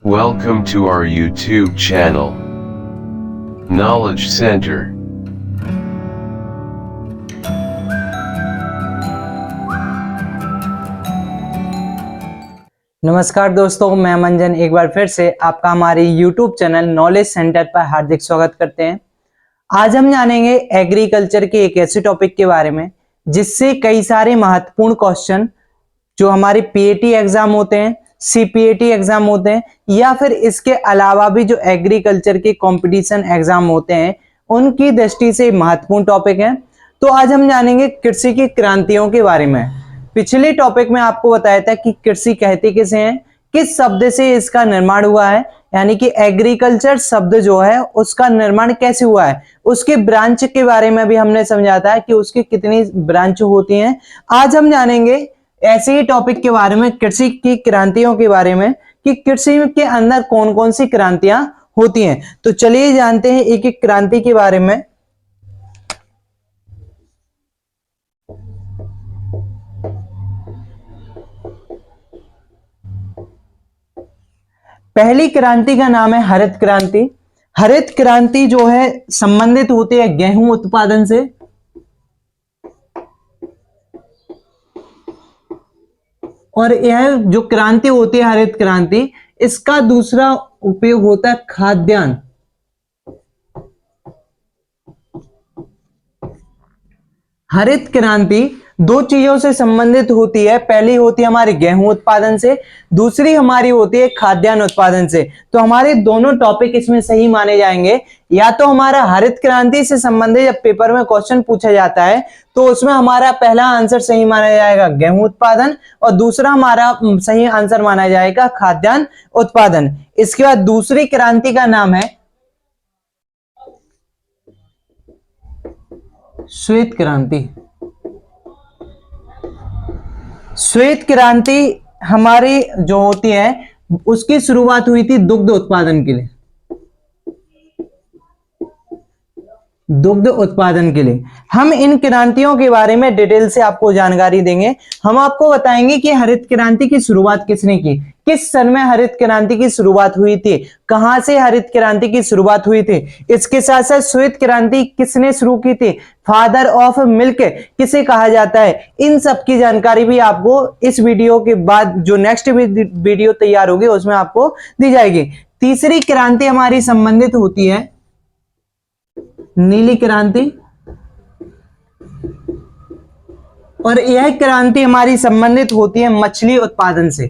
Welcome to our YouTube channel, Knowledge Center. नमस्कार दोस्तों, मैं मंजन एक बार फिर से आपका हमारे YouTube चैनल नॉलेज सेंटर पर हार्दिक स्वागत करते हैं। आज हम जानेंगे एग्रीकल्चर के एक ऐसे टॉपिक के बारे में जिससे कई सारे महत्वपूर्ण क्वेश्चन जो हमारे पीएटी एग्जाम होते हैं, सीपीएटी एग्जाम होते हैं या फिर इसके अलावा भी जो एग्रीकल्चर के कंपटीशन एग्जाम होते हैं उनकी दृष्टि से महत्वपूर्ण टॉपिक है। तो आज हम जानेंगे कृषि की क्रांतियों के बारे में। पिछले टॉपिक में आपको बताया था कि कृषि कहते किसे हैं, किस शब्द से इसका निर्माण हुआ है, यानी कि एग्रीकल्चर शब्द जो है उसका निर्माण कैसे हुआ है, उसके ब्रांच के बारे में भी हमने समझा था कि उसकी कितनी ब्रांच होती हैं। आज हम जानेंगे ऐसे ही टॉपिक के बारे में, कृषि की क्रांतियों के बारे में, कि कृषि के अंदर कौन कौन सी क्रांतियां होती हैं। तो चलिए जानते हैं एक एक क्रांति के बारे में। पहली क्रांति का नाम है हरित क्रांति। हरित क्रांति जो है संबंधित होती है गेहूं उत्पादन से। और यह जो क्रांति होती है हरित क्रांति, इसका दूसरा उपयोग होता है खाद्यान्न। हरित क्रांति दो चीजों से संबंधित होती है। पहली होती है हमारे गेहूं उत्पादन से, दूसरी हमारी होती है खाद्यान्न उत्पादन से। तो हमारे दोनों टॉपिक इसमें सही माने जाएंगे। या तो हमारा हरित क्रांति से संबंधित जब पेपर में क्वेश्चन पूछा जाता है तो उसमें हमारा पहला आंसर सही माना जाएगा गेहूं उत्पादन, और दूसरा हमारा सही आंसर माना जाएगा खाद्यान्न उत्पादन। इसके बाद दूसरी क्रांति का नाम है श्वेत क्रांति। श्वेत क्रांति हमारी जो होती है उसकी शुरुआत हुई थी दुग्ध उत्पादन के लिए। दुग्ध उत्पादन के लिए हम इन क्रांतियों के बारे में डिटेल से आपको जानकारी देंगे। हम आपको बताएंगे कि हरित क्रांति की शुरुआत किसने की, किस सन में हरित क्रांति की शुरुआत हुई थी, कहां से हरित क्रांति की शुरुआत हुई थी। इसके साथ साथ श्वेत क्रांति किसने शुरू की थी, फादर ऑफ मिल्क किसे कहा जाता है, इन सब की जानकारी भी आपको इस वीडियो के बाद जो नेक्स्ट वीडियो तैयार होगी उसमें आपको दी जाएगी। तीसरी क्रांति हमारी संबंधित होती है नीली क्रांति, और यह क्रांति हमारी संबंधित होती है मछली उत्पादन से।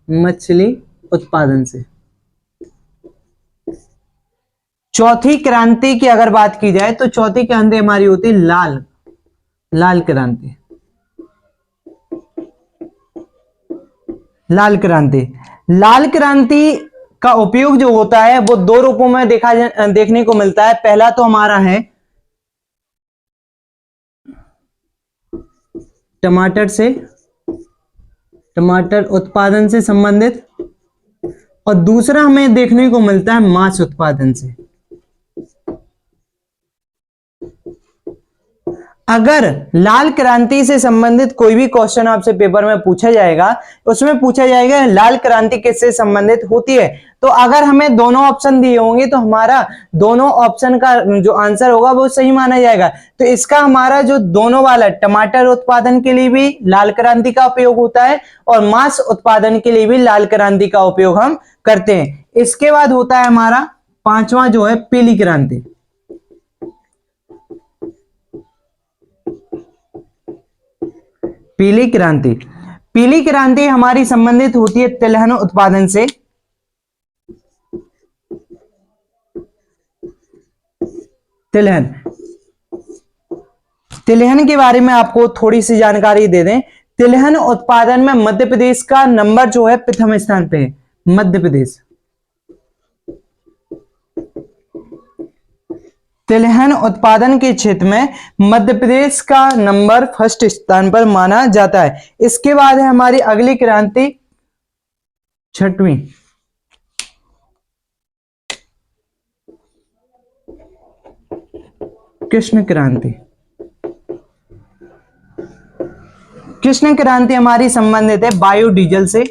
मछली उत्पादन से। चौथी क्रांति की अगर बात की जाए तो चौथी क्रांति हमारी होती है लाल क्रांति। लाल क्रांति। लाल क्रांति का उपयोग जो होता है वो दो रूपों में देखने को मिलता है। पहला तो हमारा है टमाटर उत्पादन से संबंधित, और दूसरा हमें देखने को मिलता है मांस उत्पादन से। अगर लाल क्रांति से संबंधित कोई भी क्वेश्चन आपसे पेपर में पूछा जाएगा, उसमें पूछा जाएगा लाल क्रांति किससे संबंधित होती है, तो अगर हमें दोनों ऑप्शन दिए होंगे तो हमारा दोनों ऑप्शन का जो आंसर होगा वो सही माना जाएगा। तो इसका हमारा जो दोनों वाला टमाटर उत्पादन के लिए भी लाल क्रांति का उपयोग होता है और मांस उत्पादन के लिए भी लाल क्रांति का उपयोग हम करते हैं। इसके बाद होता है हमारा पांचवा जो है पीली क्रांति। पीली क्रांति। पीली क्रांति हमारी संबंधित होती है तिलहन उत्पादन से। तिलहन के बारे में आपको थोड़ी सी जानकारी दे दें। तिलहन उत्पादन में मध्य प्रदेश का नंबर जो है प्रथम स्थान पे है। मध्य प्रदेश तिलहन उत्पादन के क्षेत्र में मध्य प्रदेश का नंबर फर्स्ट स्थान पर माना जाता है। इसके बाद है हमारी अगली क्रांति छठवीं कृष्ण क्रांति। कृष्ण क्रांति हमारी संबंधित है बायोडीजल से।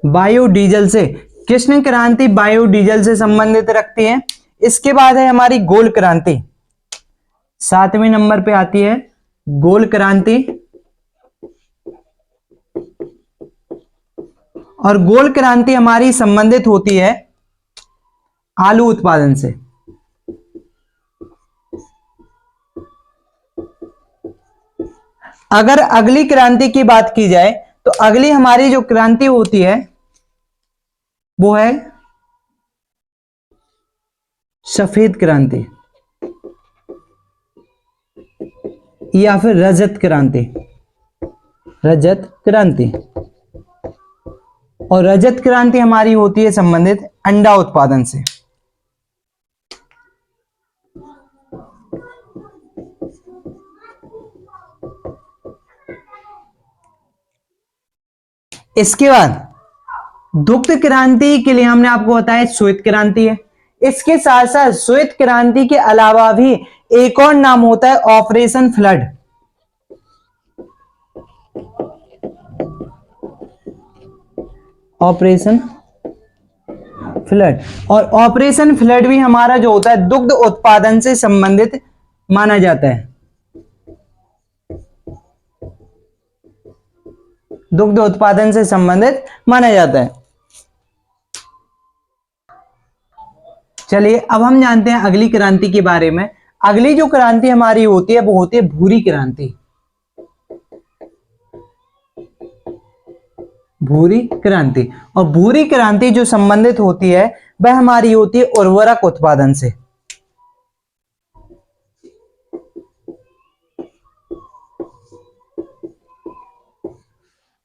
बायोडीजल से कृष्ण क्रांति बायोडीजल से संबंधित रखती है। इसके बाद है हमारी गोल क्रांति, 7वें नंबर पे आती है गोल क्रांति। और गोल क्रांति हमारी संबंधित होती है आलू उत्पादन से। अगर अगली क्रांति की बात की जाए तो अगली हमारी जो क्रांति होती है वो है सफेद क्रांति या फिर रजत क्रांति। रजत क्रांति। और रजत क्रांति हमारी होती है संबंधित अंडा उत्पादन से। इसके बाद दुग्ध क्रांति के लिए हमने आपको बताया श्वेत क्रांति है। इसके साथ साथ श्वेत क्रांति के अलावा भी एक और नाम होता है ऑपरेशन फ्लड। Operation flood. और ऑपरेशन फ्लड भी हमारा जो होता है दुग्ध उत्पादन से संबंधित माना जाता है। दुग्ध उत्पादन से संबंधित माना जाता है। चलिए अब हम जानते हैं अगली क्रांति के बारे में। अगली जो क्रांति हमारी होती है वो होती है भूरी क्रांति। भूरी क्रांति। और भूरी क्रांति जो संबंधित होती है वह हमारी होती है उर्वरक उत्पादन से।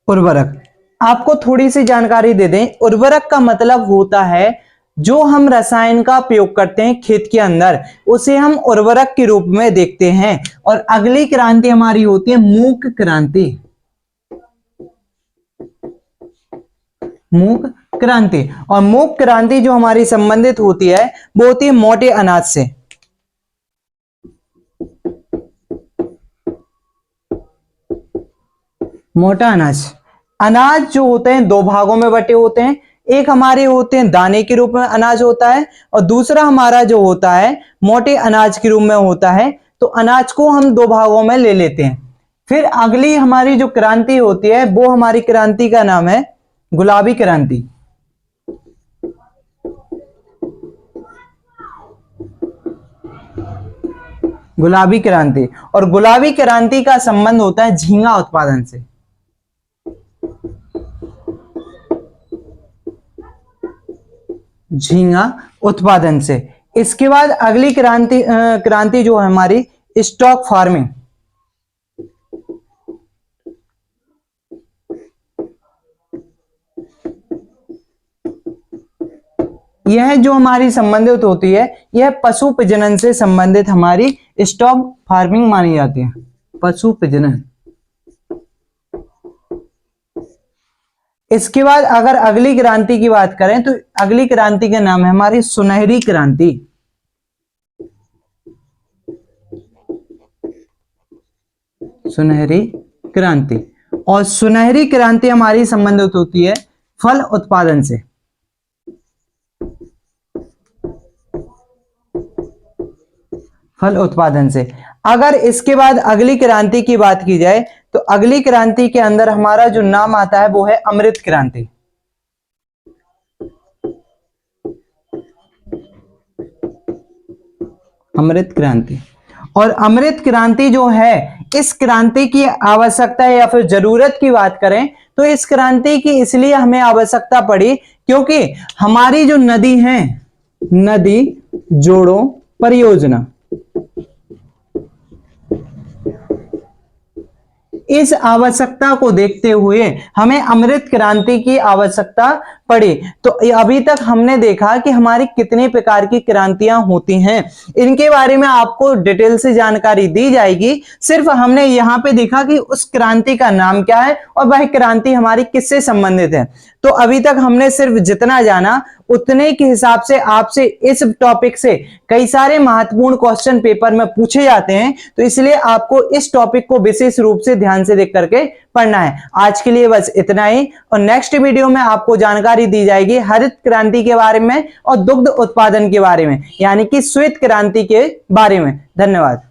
उर्वरक, आपको थोड़ी सी जानकारी दे दें। उर्वरक का मतलब होता है जो हम रसायन का प्रयोग करते हैं खेत के अंदर, उसे हम उर्वरक के रूप में देखते हैं। और अगली क्रांति हमारी होती है मूक क्रांति। मूक क्रांति। और मूक क्रांति जो हमारी संबंधित होती है वो होती है मोटे अनाज से। मोटा अनाज। अनाज जो होते हैं दो भागों में बटे होते हैं। एक हमारे होते हैं दाने के रूप में अनाज होता है और दूसरा हमारा जो होता है मोटे अनाज के रूप में होता है। तो अनाज को हम दो भागों में ले लेते हैं। फिर अगली हमारी जो क्रांति होती है वो हमारी क्रांति का नाम है गुलाबी क्रांति। गुलाबी क्रांति। और गुलाबी क्रांति का संबंध होता है झींगा उत्पादन से। झींगा उत्पादन से। इसके बाद अगली क्रांति जो है हमारी स्टॉक फार्मिंग। यह जो हमारी संबंधित होती है यह पशु प्रजनन से संबंधित हमारी स्टॉक फार्मिंग मानी जाती है। पशु प्रजनन। इसके बाद अगर अगली क्रांति की बात करें तो अगली क्रांति का नाम है हमारी सुनहरी क्रांति। सुनहरी क्रांति। और सुनहरी क्रांति हमारी संबंधित होती है फल उत्पादन से। फल उत्पादन से। अगर इसके बाद अगली क्रांति की बात की जाए तो अगली क्रांति के अंदर हमारा जो नाम आता है वो है अमृत क्रांति। अमृत क्रांति। और अमृत क्रांति जो है इस क्रांति की आवश्यकता या फिर जरूरत की बात करें तो इस क्रांति की इसलिए हमें आवश्यकता पड़ी क्योंकि हमारी जो नदी है, नदी जोड़ो परियोजना, इस आवश्यकता को देखते हुए हमें अमृत क्रांति की आवश्यकता पड़ी। तो अभी तक हमने देखा कि हमारी कितने प्रकार की क्रांतियां होती हैं, इनके बारे में आपको डिटेल से जानकारी दी जाएगी। सिर्फ हमने यहाँ पे देखा कि उस क्रांति का नाम क्या है और वह क्रांति हमारी किससे संबंधित है। तो अभी तक हमने सिर्फ जितना जाना उतने के हिसाब से आपसे इस टॉपिक से कई सारे महत्वपूर्ण क्वेश्चन पेपर में पूछे जाते हैं, तो इसलिए आपको इस टॉपिक को विशेष रूप से ध्यान से देख करके पढ़ना है। आज के लिए बस इतना ही, और नेक्स्ट वीडियो में आपको जानकारी दी जाएगी हरित क्रांति के बारे में और दुग्ध उत्पादन के बारे में, यानी कि श्वेत क्रांति के बारे में। धन्यवाद।